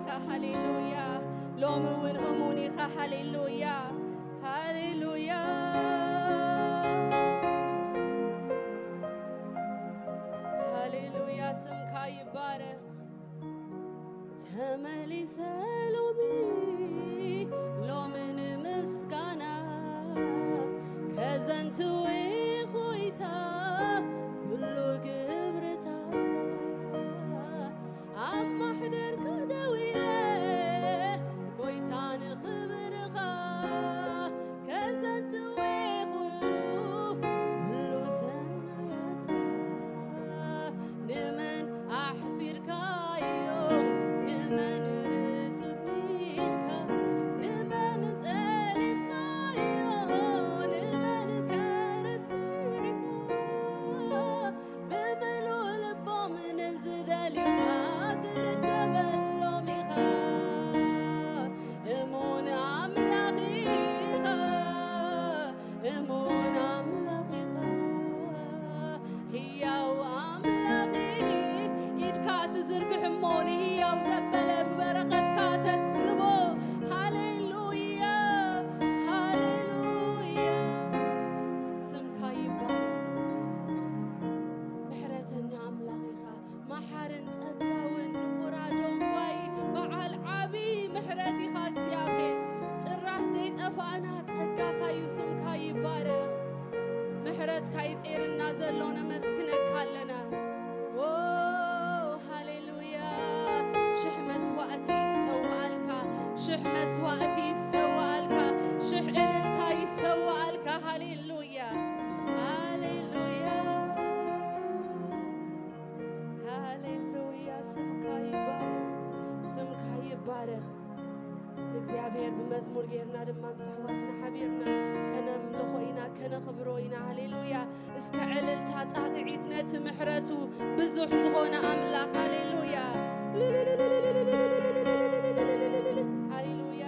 هاليلويا لوم ون أموني هاليلويا هاليلويا هاليلويا سمك يبارك تملي سلومي لومن مسكانا كزنتوي خويتا كله قبرتاتك عم حدر كدويله خويتان خبرخا كزنتوي كله سناياتك نمن أحفر كايو نمن رسولينك نمن تقلب كايو نمن كرسيعك بملو لبو من الزدالي خاطر تبلو ميخا امون عملاخيخا امون عملاخيخا هياو عملاخي إدكات زرق حموني هياو زبلة ببركتك تسقبو هاليلويا هاليلويا سمكا يبارك محرتني عملاخيخا محارن تسقاون نخورادون باي بعال عبي محرتي خاك زيابه ጭራሽ ዘይጠፋና ጸጋ ካዩ ስምካ ይባረክ ምሕረት ካይጼርና ዘሎነ መስክነካለና ኦ ሃሌሉያ ሽሕ መስዋዕቲ ይሰዋልካ ሽሕ መስዋዕቲ ይሰዋልካ ሽሕ ዕልልታ ይሰዋልካ ሃሌሉያ ሃሌሉያ ሃሌሉያ ስምካ ይባረክ እግዚአብሔር በመዝሙር ጌርና ደማም ሰዋትና ሐቢርና ከነምልኾይና ከነኽብሮይና ሃሌሉያ እስከ ዕልልታ ጣቅዒትነት ምሕረቱ ብዙሕ ዝኾነ አምላክ ሃሌሉያ ሃሌሉያ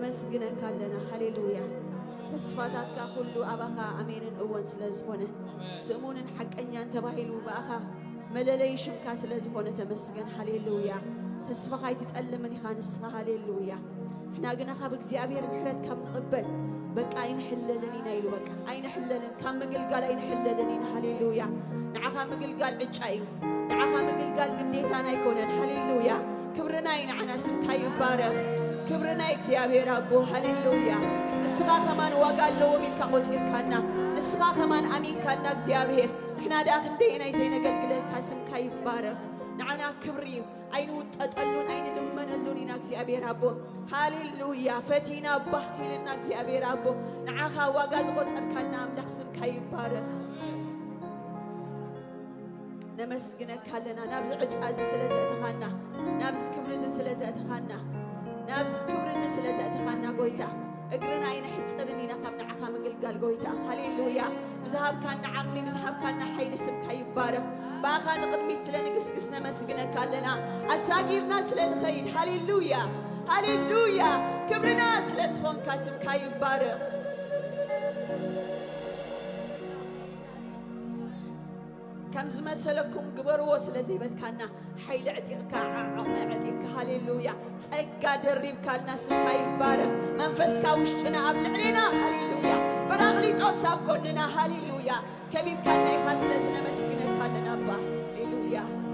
نمسجنك لنا هاليلويا تسفاتك كله أباها أمين أول سلزبونه تأمون حق أن ينتبهلوا بأخا ملليشم كاس لزبونه تمسجن هاليلويا تسفقاي تتألم من خانس هاليلويا إحنا قلنا خابك زيابير محرد كم نقبل بك أين حللني نايلو بك أين حللن كم مقل قال أين حللني هاليلويا نعها مقل قال عجاي نعها مقل قال قديت أنا يكونن هاليلويا كبرنا ينعنا سمك يبارك كبرنا زيابير أبو هاليلويا نسخا كمان وقال له من كقوتين كنا نسخا كمان أمين كنا زيابير إحنا داخل دينا زينا قلقلة كاسمك يبارك نعنا كبريو أين وتقلون أين لمن اللون ناكسي أبي ربو هاليلويا فتينا بحيل ناكسي أبي ربو نعها وجاز قطر كان نام لخسم كي بارخ نمسكنا كلنا نبز عجز سلزة خنا نبز كبرز سلزة خنا نبز كبرز سلزة خنا قويتا اقرنا أين حد سبني نخم نعها مقل قال قويتا هاليلويا بزهاب كان عمي بزهاب كان حيل سم كي بارخ باخا نقدمي سلنا قسقسنا مسقنا كلنا أساقيرنا سلنا خير هاليلويا هاليلويا كبرنا سلزخون كاسم كاي بارخ كم زمسلكم قبروا سلزي بذكنا حيل عتيك عقم عتيك هاليلويا تسقى دريب كالنا سم كاي بارخ منفسكا وشنا قبل علينا هاليلويا براغلي توساب قدنا هاليلويا كبير كان يخاس لزنا مسقنا كلنا با هاليلويا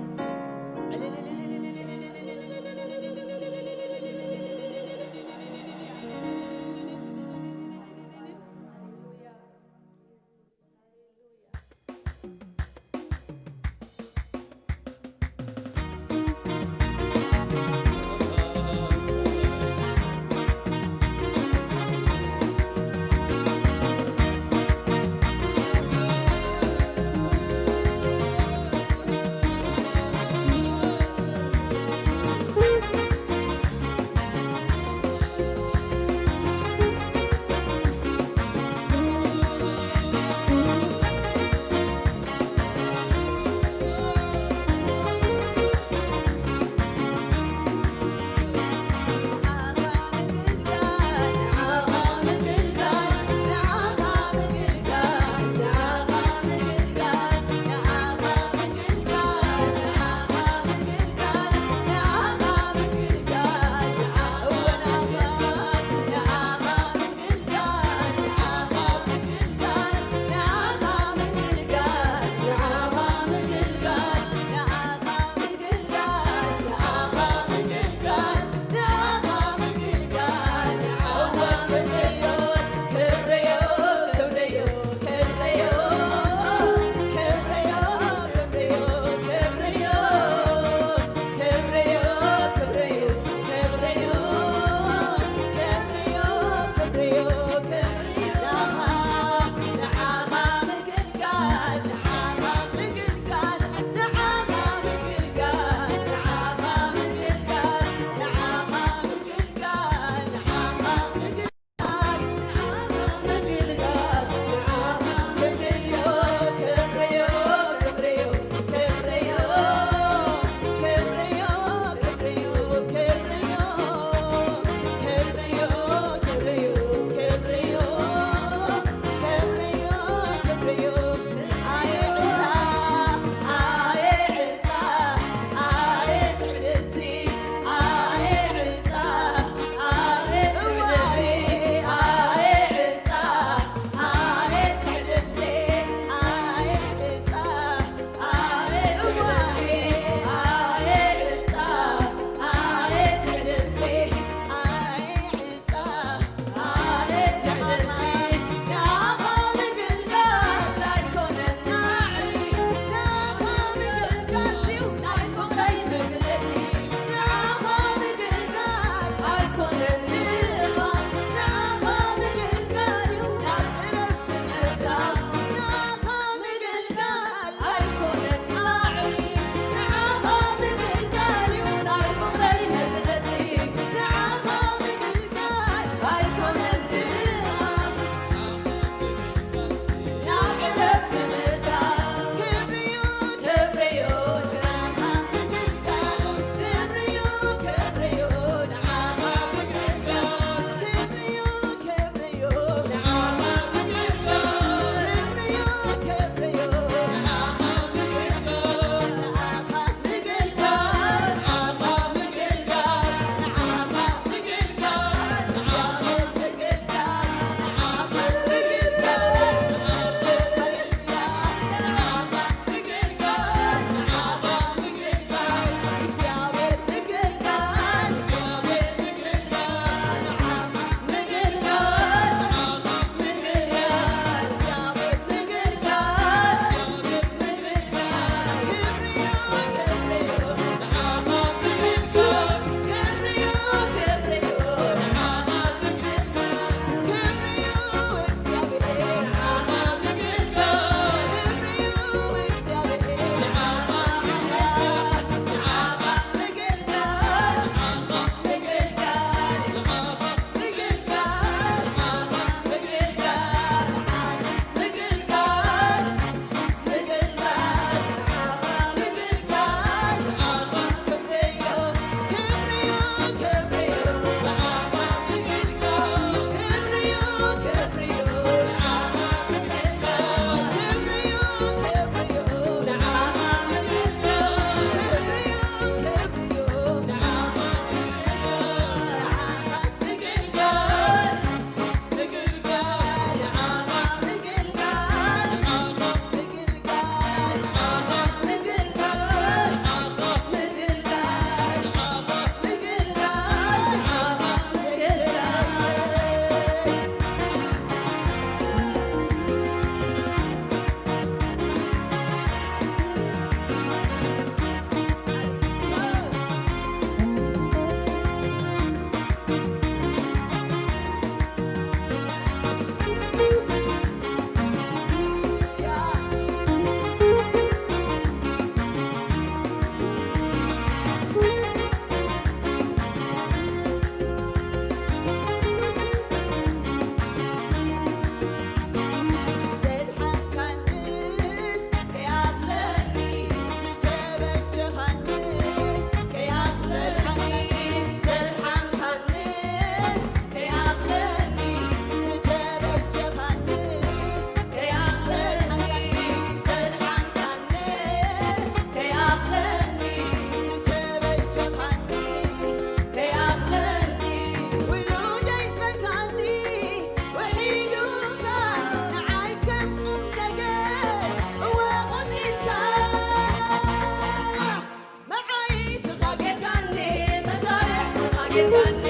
مقلقل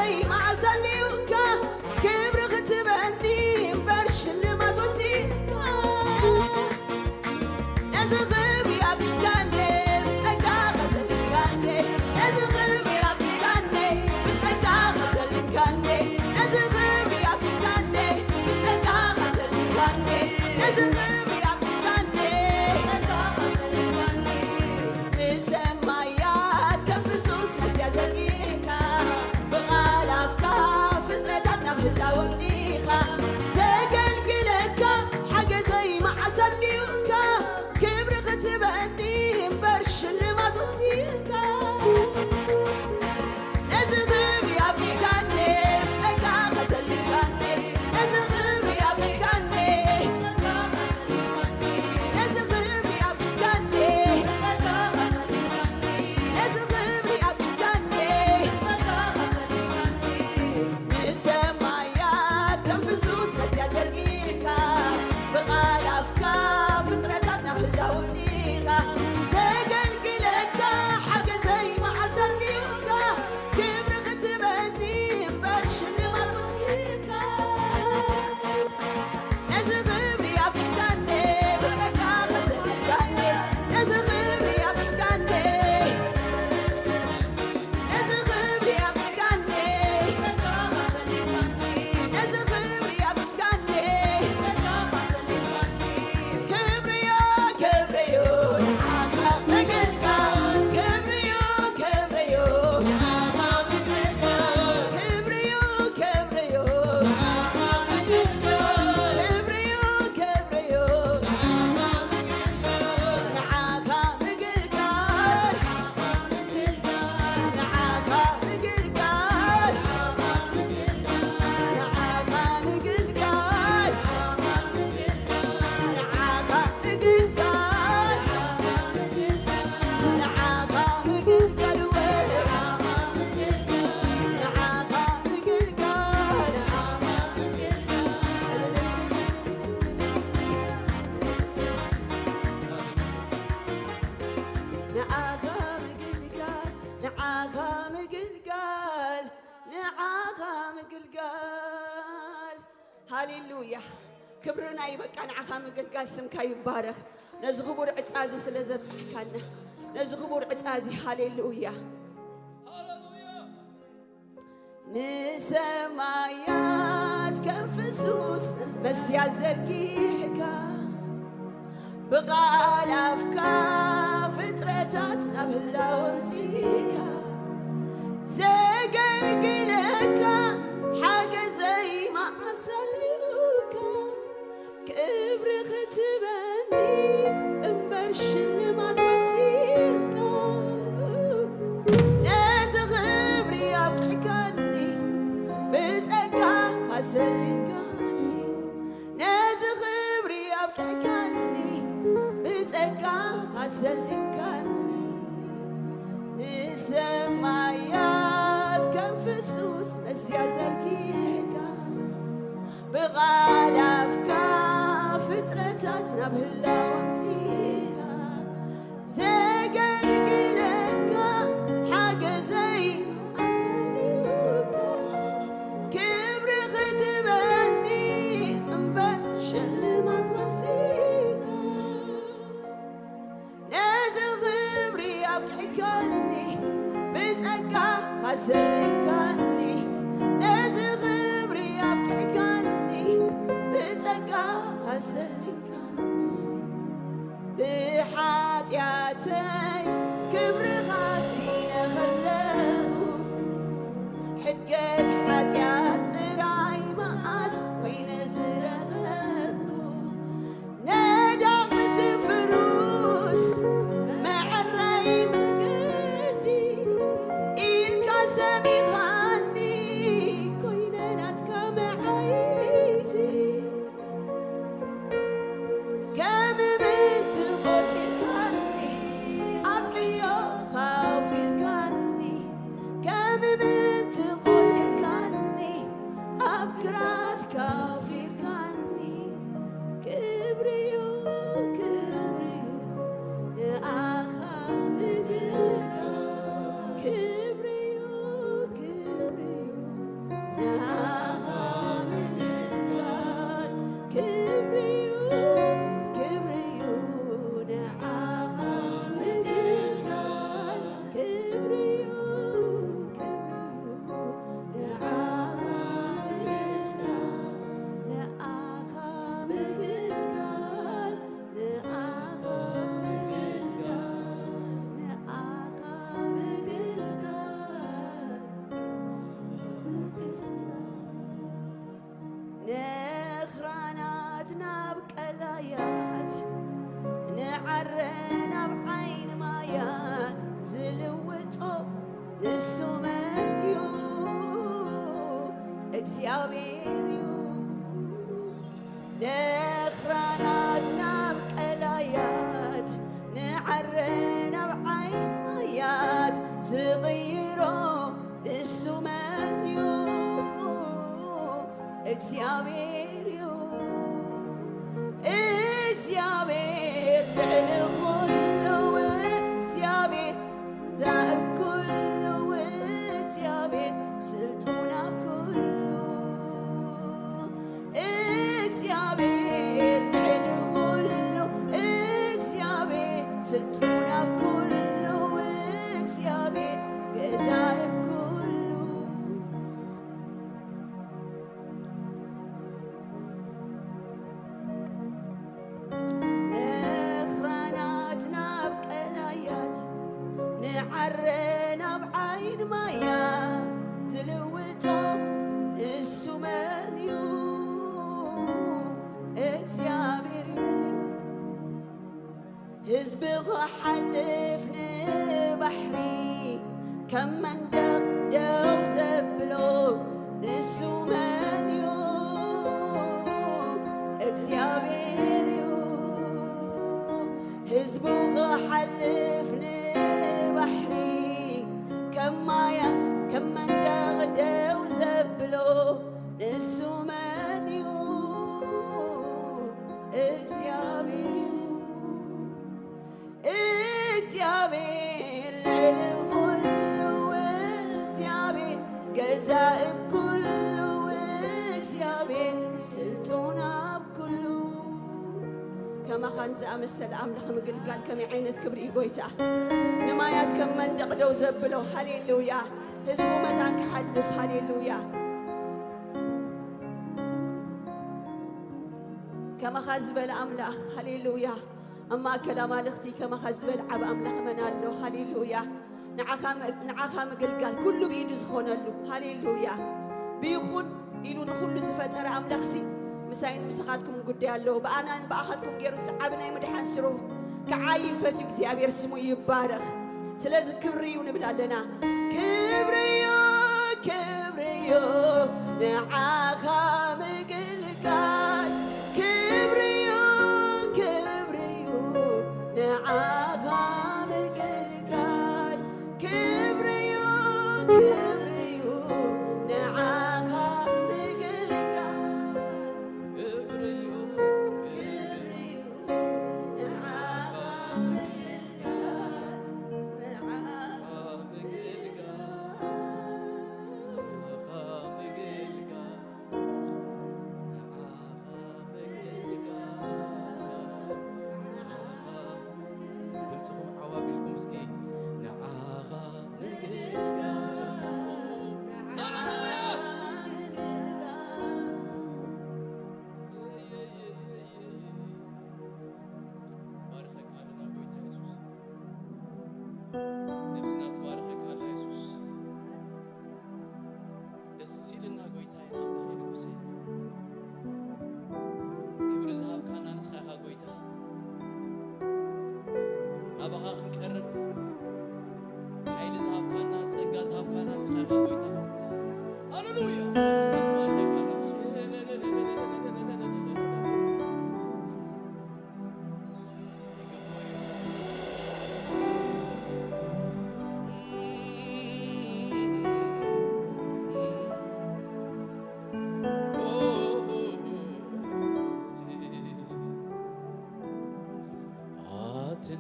زي ما عسليوك كبر ختبني برش اللي ما توسيك نزغب يا بكاني بتسقى غزل كاني نزغب يا بكاني بتسقى غزل كاني نزغب يا بكاني بتسقى غزل كاني نزغب يا بكاني بتسقى غزل كاني بسمايات كفسوس مسيا زلقيكا بغالافكا فطرتنا بهلا ومسيخا زقلقلكا حاجة زي ما عسليوكا كبر ختبني برش اللي ما توصيلكا نزغب يا بكاني بسقى غزل كاني نزغب يا بكاني نزغب يا بكاني نزغب يا بكاني بسمايات كنفسوس بس يا زلقيكا بغالافكا فطرتنا كلها ومزيكا زقلقلكا حاجة زي ما عسليوكا كبر ختبني برش اللي ما توصيكا نزغب يا بكاني بتسقى غزل كاني نزغب يا بكاني نزغب يا بكاني نزغب يا بكاني كبريو كبريو نعاقا مقلقا كبريو كبريو كبريو كبريو كبريو كبريو نعاقا مقلقال نعاقا مقلقال نعاقا مقلقال نعاقا مقلقال نعاقا مقلقال وين نعاقا نعاقا مقلقال نعاقا مقلقال هاليلويا كبرنا يبقى نعاقا مقلقال سمكا يبارك نزغبور عصازي سلازب صحكانا نزغبور عصازي هاليلويا نسمايات كنفسوس بس يا زرقيحكا بغالافكا فطرتاتنا بهلا ومسيكا زقلقلكا حاجة زي ما عسليوكا كبر ختبني امبرش اللي ما توسيكا نزغب رياض حكاني بسقى عسلكاني نزغب رياض حكاني بسقى عسلكاني نسمايات كنفسوس بس يا زرقيكا بغالافكا فطرتاتنا بهلا ومتيكا زقلقلكا حاجة زي عسليوكا كبر ختبني مبرش اللي ما توسيكا نزغب رياض حكاني بسقى عسلكاني نزغب رياض حكاني بسقى عسلكاني بحاتياتي كبر غاسين غلغو حدقت حاتيات راي مقاس وين زرغبكو ندعت فروس مع الراي مقدي إلكا سمي غاني كويناتك معايتي كم بنت موتي كاني أبليو خافي كاني كم بنت موتي كاني እግዚአብሔር نخراناتنا بقلايات نعرنا بعين ميات صغيرو للسمايو እግዚአብሔር እግዚአብሔር ልዕል ኩሉ እግዚአብሔር ዛብ ኩሉ እግዚአብሔር ስልጡን ኣብ ኩሉ እግዚአብሔር ልዕል ኩሉ እግዚአብሔር ስልጡን ኣብ ኩሉ እግዚአብሔር ገዛኢ عرنا بعين مايا زلوتو السمانيو اكسيابيري هزبغ حلفني بحري كمن دو زبلو السمانيو اكسيابيري هزبغ حلفني بحري كمايا كمن دغدو زبلو السمانيو اكسيابيريو اكسيابير الغلو اكسيابير جزائب كله اكسيابير سلطونا بكله كما خان زعم السلام لهم قال كم عينت كبري قويتا نمايات كم من دقدو زبلو هاليلويا هزمو متان كحلف هاليلويا كما خزبل أملاخ هاليلويا أما كلام الاختي كما خزبل عب أملاخ منالو هاليلويا نعاخا مقلقال كله بيدو زخونالو هاليلويا بيخون إلو نخل زفتر أملاخ سي مساين مسخاتكم قد يالله بأنا بأخذكم جيرو سعبنا يمدحان سرو كعايفة እግዚአብሔር ስሙ ይባረክ ስለዚህ ክብርዩ ንብላለና ክብርዩ ክብርዩ ንዓኻ ምግልጋል ክብርዩ ክብርዩ ንዓኻ ምግልጋል ክብርዩ ክብርዩ ንዓኻ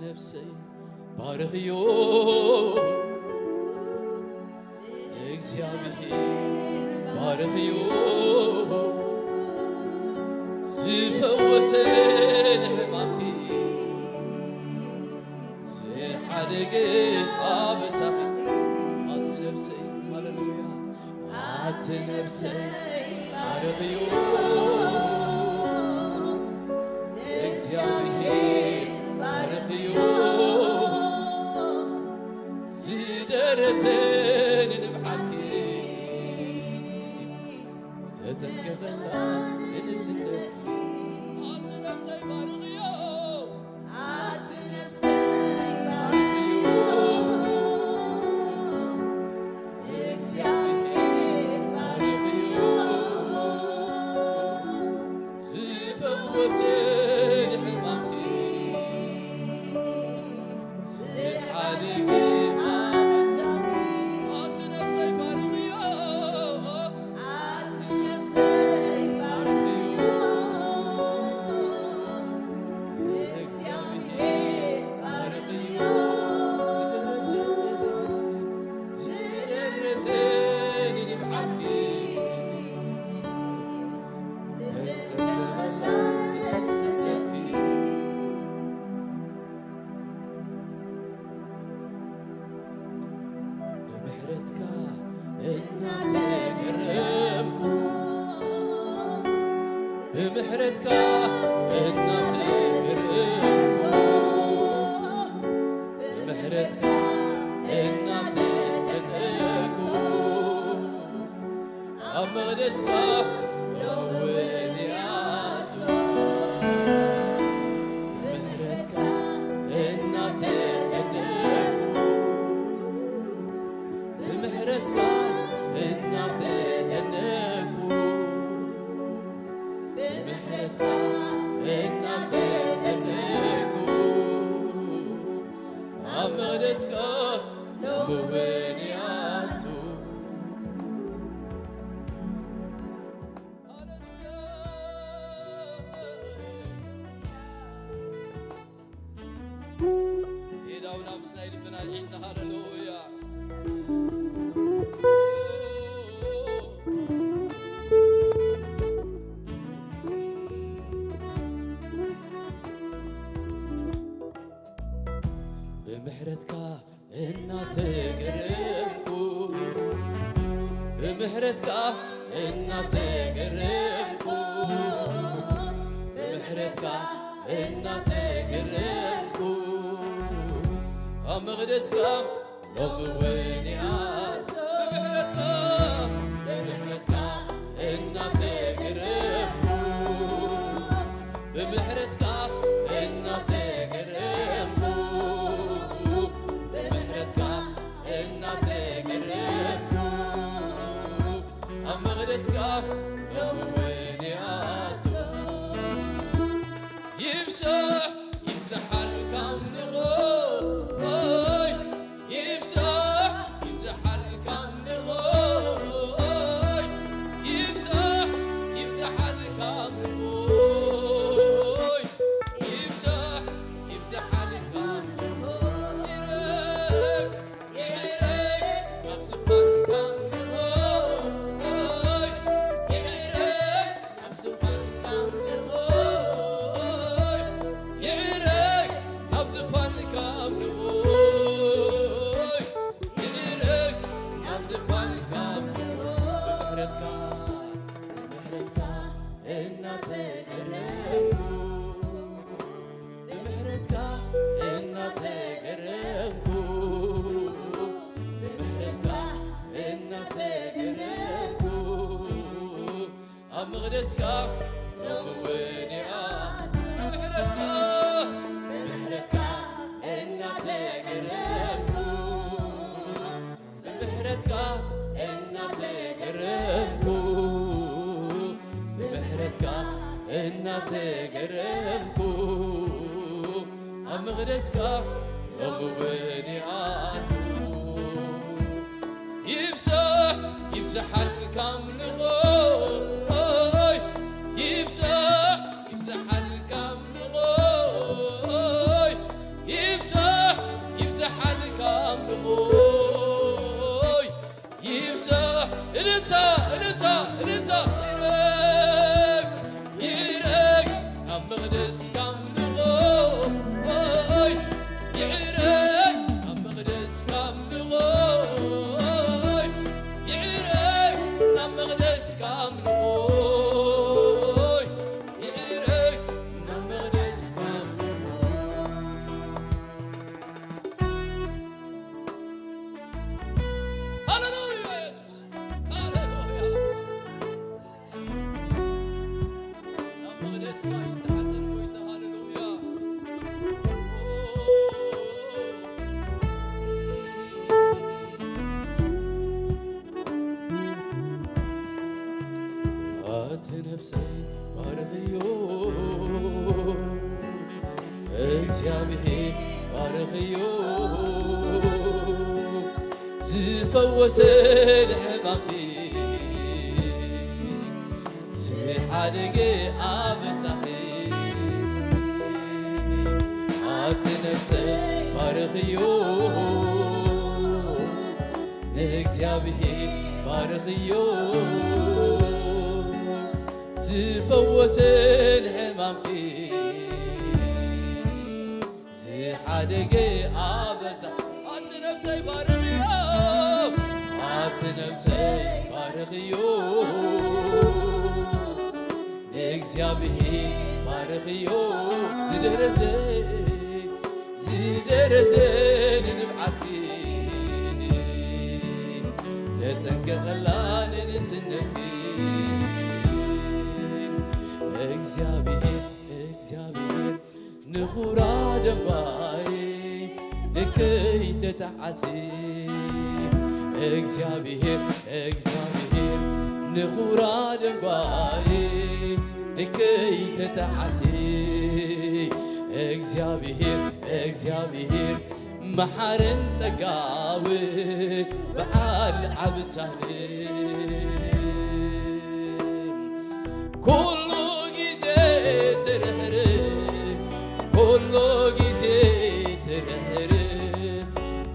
نفسي بارغيو እግዚአብሔር بارغيو زفوسن حمامي زحدق أبسح عت نفسي هاللويا عت نفسي بارغيو እግዚአብሔር بارغيو زدرسن نبعتي استتنكفنا لنسلتي عت نفسي بارغيو عت نفسي بارغيو እግዚአብሔር بارغيو وسن حمامتي سحالك بمحرتك الناطق رقبكو بمحرتك الناطق رقبكو أمغدسك لولياتو بمحرتك الناطق رقبكو بمحرتك الناطق رقبكو እናንተ እነኩ አመደስከ በወንያቱ ሄዳውና ምስናይ ልብና ልዕና ሃሌሉያ بمحرتك إنا تقربكو بمحرتك إنا تقربكو بمحرتك إنا تقربكو أمغدسك لو وينيات بمحرتك إنا تقربكو بمحرتك إنا تقربكو أمغدسك بوينياتو يمسح الكون غوي يمسح الكون غوي يمسح الكون غوي يمسح الكون أمغدسك بوينيات بمحرتك إنا تقربكو بمحرتك إنا تقربكو بمحرتك إنا تقربكو أمغدسك بوينيات يمسح الكون غوي يمسح الكون غوي يمسح الكون غوي يمسح انت يعرق أمغدس كم غوي يعرق أمغدس كم غوي يعرق أمغدس كم غوي يعرق أمغدس كم هللويا يسوع هللويا أمغدس كم تحت هللويا نفسي ባርኽዮ እግዚአብሔር ባርኽዮ ዝፈወሰን ሕማምቲ ዝሓደገ ኣበሳኺ ኣቲ ነፍሰይ ባርኽዮ እግዚአብሔር ባርኽዮ ዝፈወሰን ሕማምቲ ዝሓደገ ኣበሳ ኣቲ ነፍሰይ ባርኽዮ ኣቲ ነፍሰይ ባርኽዮ እግዚአብሔር ባርኽዮ ዝደረሰ ንንብዓትኪ ተጠንቀቐላ ንንስነትኪ እግዚአብሔር ንኹራ ደንጓይ ንከይተተዓሲ እግዚአብሔር ንኹራ ደንጓይ ንከይተተዓሲ እግዚአብሔር መሓርን ጸጋዊ በዓል ዓብሳል ኩሉ ጊዜ ትርሕር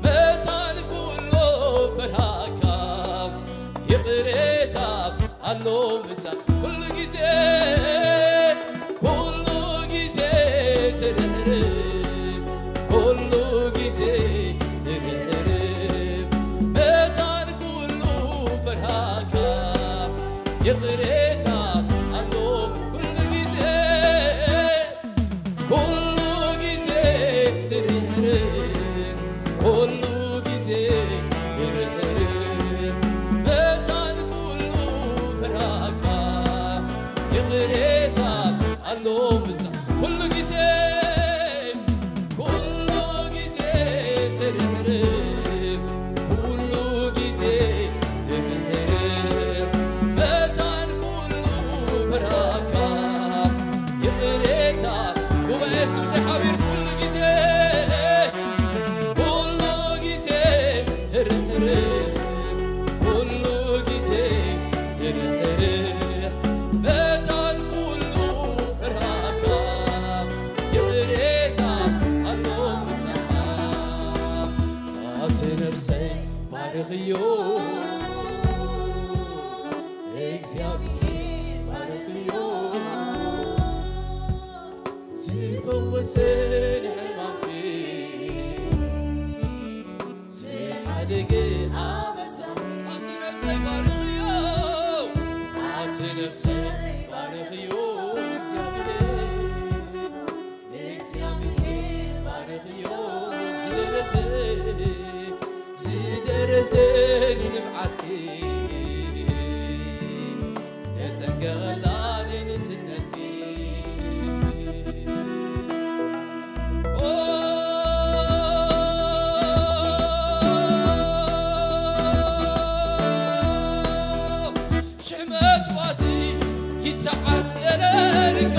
መታን ኩሉ ፍርሃካ ይቕሬታ አሎ ምሳ ኩሉ ጊዜ ትርሕር መታን ኩሉ ፍርሃካ ይቕሬታ አሎ ኩሉ ጊዜ ትርሕር መታን ኩሉ ፍርሃካ ይቕሬታ አሎ ምሳ ኩሉ ጊዜ ባርኽዮ እግዚአብሔር ባርኽዮ ዝፈወሰን ሕማምቲ ዝሓደገ ኣበሳ ኣቲ ነፍሰይ ባርኽዮ እግዚአብሔር ባርኽዮ ዝደረሰ ንንብዓትኪ ተጠንቀቐላ ንንስነትኪ ሽሕ መስዋዕቲ ይተዓለለልካ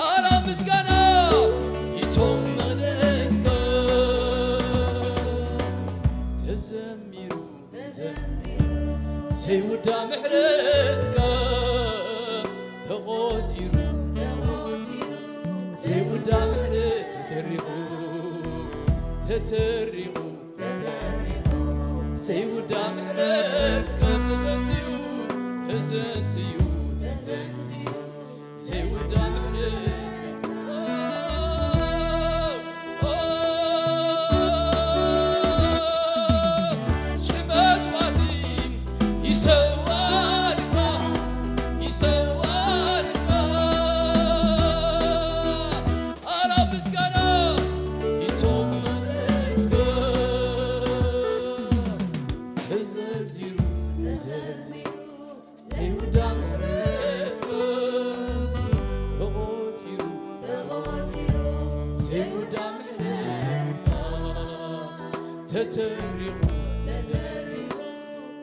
ኣራ ምስጋና ይቶም መቕደስካ ተዘሚሩ ዘይውዳ ምሕረትካ ተቖቲሩ ዘይውዳ ምሕረት ተተሪቑ ዘይውዳ ምሕረትካ ተዘንትዩ ዘይውዳ ምሕረት ሽሕ መስዋዕቲ ይሰዋልካ ኣራ ምስጋና ይቶም መለስካ ተዘርዚሩ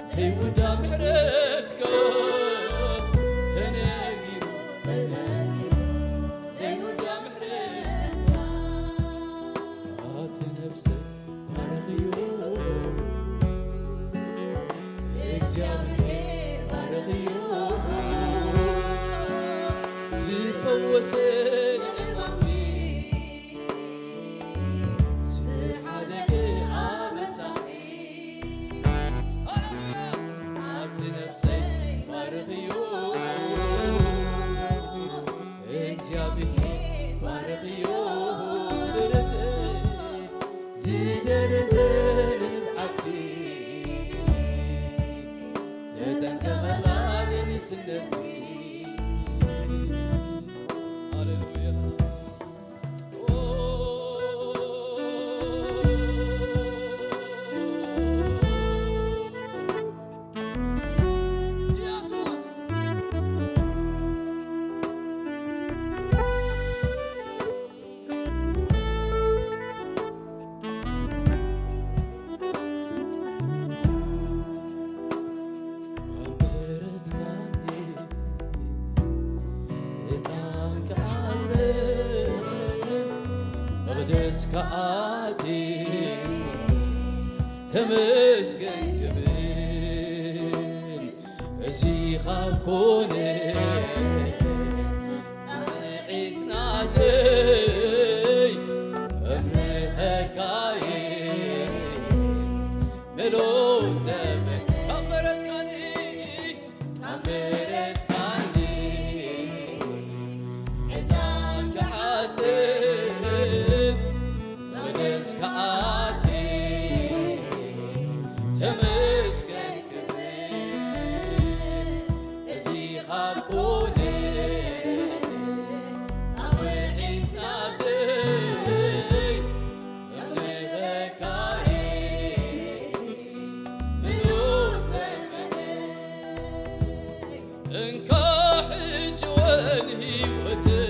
سيودا محرتك تناجي سيودا محرتك عات نفسك بارغيو اكزيابير بارغيو زفوسن عمامي زحالك آبساقي عات نفسك بارغيو اكزيابير بارغيو زدرزن نبعكي تتنكملان نسنتي كآتي تمسكن كبين أزي خاكوني عيتناتي أمريكاي ملو زمن أمرت كاني عداك عاتي كآتي تمسكن كبير أزي خاكوني طوعي تنادي أمريكاي منو زمني انكاح جوان هيوتي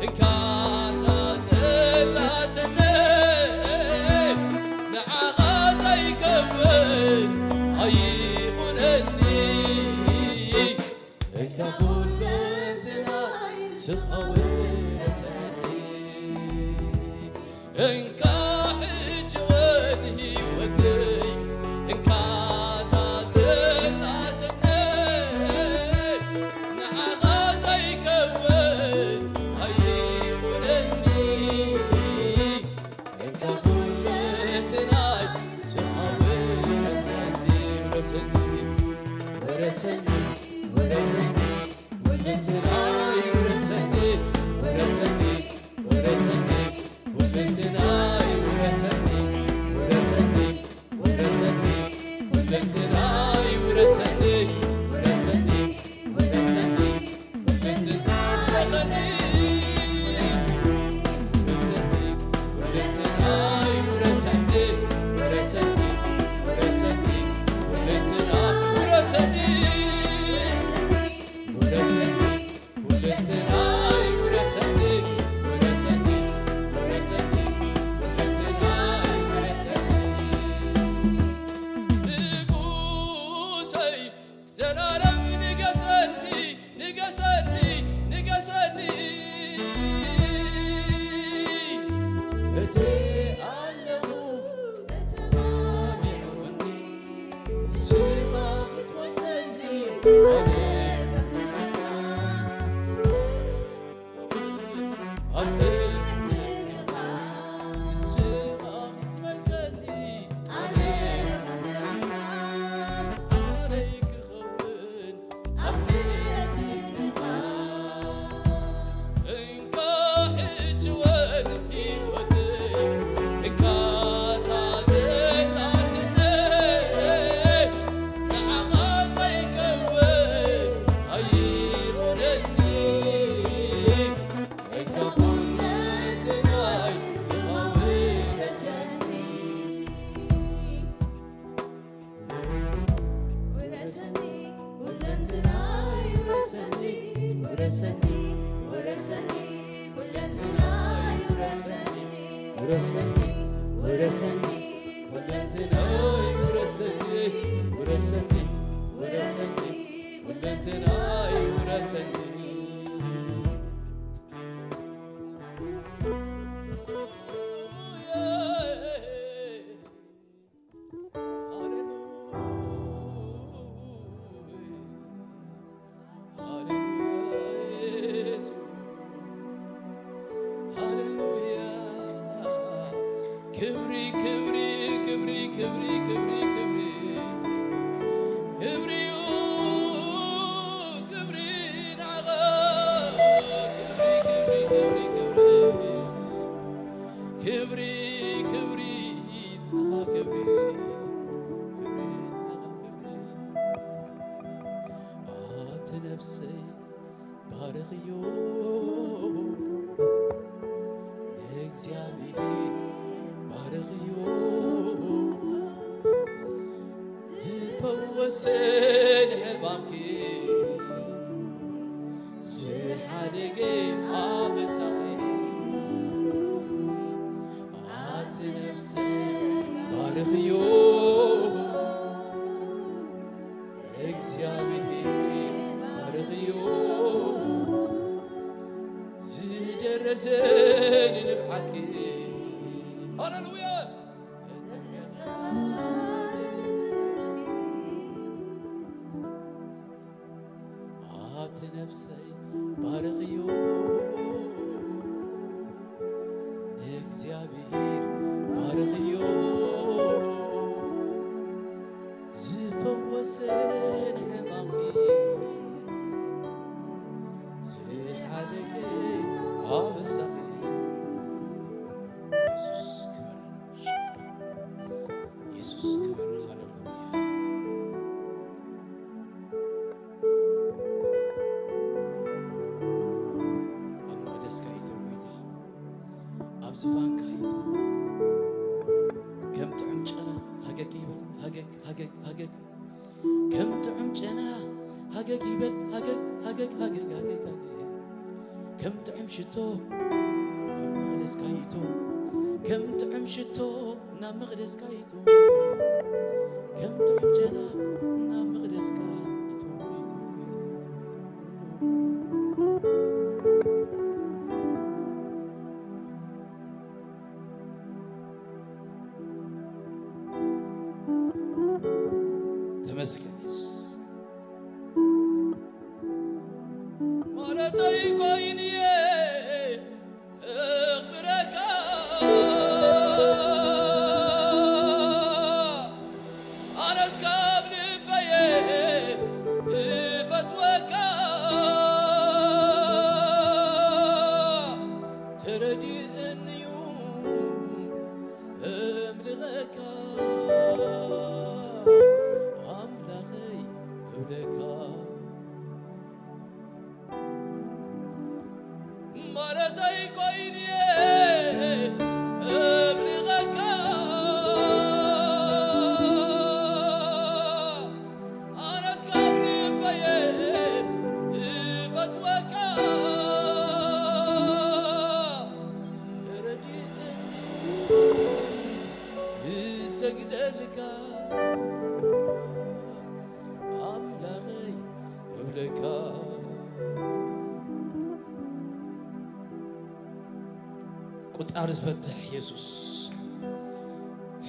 إن كانت زلاتني انكاح جوان هيوتي ان كانت زلاتني نعغى زي كون هيخونني انت كلتنا سخاوي رسني ورسني ورسني ورسني ولتنا ورسني ورسني ورسني ولتنا ورسني ورسني ورسني ولتنا ورسني ورسني ورسني ولتنا غني ورسني ولتنا ورسني ورسني ورسني ولتنا ورسني ورسني ولتنا ورسني ورسني ورسني ولتنا ورسني نقوسي زلالم نقسني نقسني نقسني فتي أنه سمامعني صفات وسني أنت صفات مجدني عليك خون أنت انكاح جوان هيوتي إن كانت زلاتني نعغى زي كون هيخونني انت كلتنا سخاوي رسني ورسني ولتنا ورسني ورسني ورسني ولتنا ورسني ورسني ورسني ሁለንተናይ ውረሰኒ ውረሰኒ ውረሰኒ ሁለንተናይ ውረሰኒ نفسي بارغيو እግዚአብሔር ባርኽዮ ዝፈወሰን ሕማምኪ ዝሓደገ ኣበሳኺ ኣቲ ነፍሰይ ባርኽዮ እግዚአብሔር ባርኽዮ ዝደረሰን ንብዓትኪ ሃሌሉያ ኣቲ ነፍሰይ ባርኽዮ ንእግዚአብሔር ባርኽዮ ዝፈወሰን ሕማምኪ ዝሓደገ ኣበሳኺ ኢየሱስ ክብር ሃሌሉያ ኣብ መቅደስካ ኢቶ ጎይታ ኣብ ዝፋንካ ኢቶ ከም ጥዑም ጨና ሃገግ ይበል ሃገግ ሃገግ ሃገግ ከም ጥዑም ጨና ሃገግ ይበል ሃገግ ሃገግ ሃገግ ሃገግ ከም ጥዑም ሽቶ ናብ መቅደስካ ኢቶ ከም ጥዑም ሽቶ ናብ መቅደስካ ኢቶ ከም ጥዑም ጨና ናብ መቅደስካ ኢቶ ተመስገን ኢየሱስ ማለተይ ኮይንየ እኽብረካ ኣነስካብ ልበየ እፈትወካ ተረዲእንዩ እምልኸካ ኣምላኸይ እብለካ ማለተይ ኮይንየ እምልኸካ ኣነስካብ ልበየ እፈትወካ እሰግደልካ ኣምላኸይ እብለካ ቁጣር ዝፈትሕ ኢየሱስ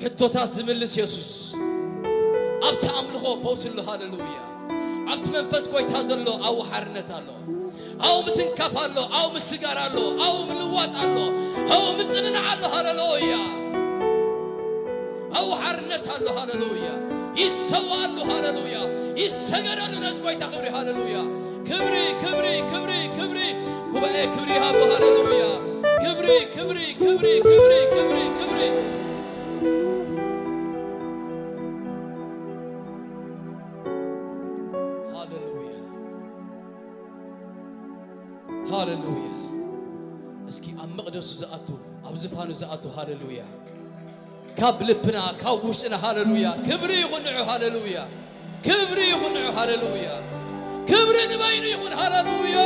ሕቶታት ዝምልስ ኢየሱስ ኣብቲ ኣምልኾ ፈውስ ኣሎ ሃሌሉያ ኣብቲ መንፈስ ጎይታ ዘሎ ኣብኡ ሓርነት ኣሎ ኣብኡ ምትንካፍ ኣሎ ኣብኡ ምስጋር ኣሎ ኣብኡ ምልዋጥ ኣሎ ኣብኡ ምፅንናዕ ኣሎ ሃሌሉያ ኣብኡ ሓርነት ኣሎ ሃሌሉያ ይሰዋሉ ሃሌሉያ ይሰገዳሉ ነዚ ጎይታ ክብሪ ሃሌሉያ ክብሪ ክብሪ ክብሪ ክብሪ ጉባኤ ክብሪ ሃቦ ሃሌሉያ ክብሪ ክብሪ ክብሪ ክብሪ ክብሪ ክብሪ ሃሌሉያ ሃሌሉያ እስኪ ኣብ መቅደሱ ዝኣቱ ኣብ ዝፋኑ ዝኣቱ ሃሌሉያ ካብ ልብና ካብ ውሽጥና ሃሌሉያ ክብሪ ይኹንዑ ሃሌሉያ ክብሪ ይኹንዑ ሃሌሉያ ክብሪ ንበይኑ ይኹን ሃሌሉያ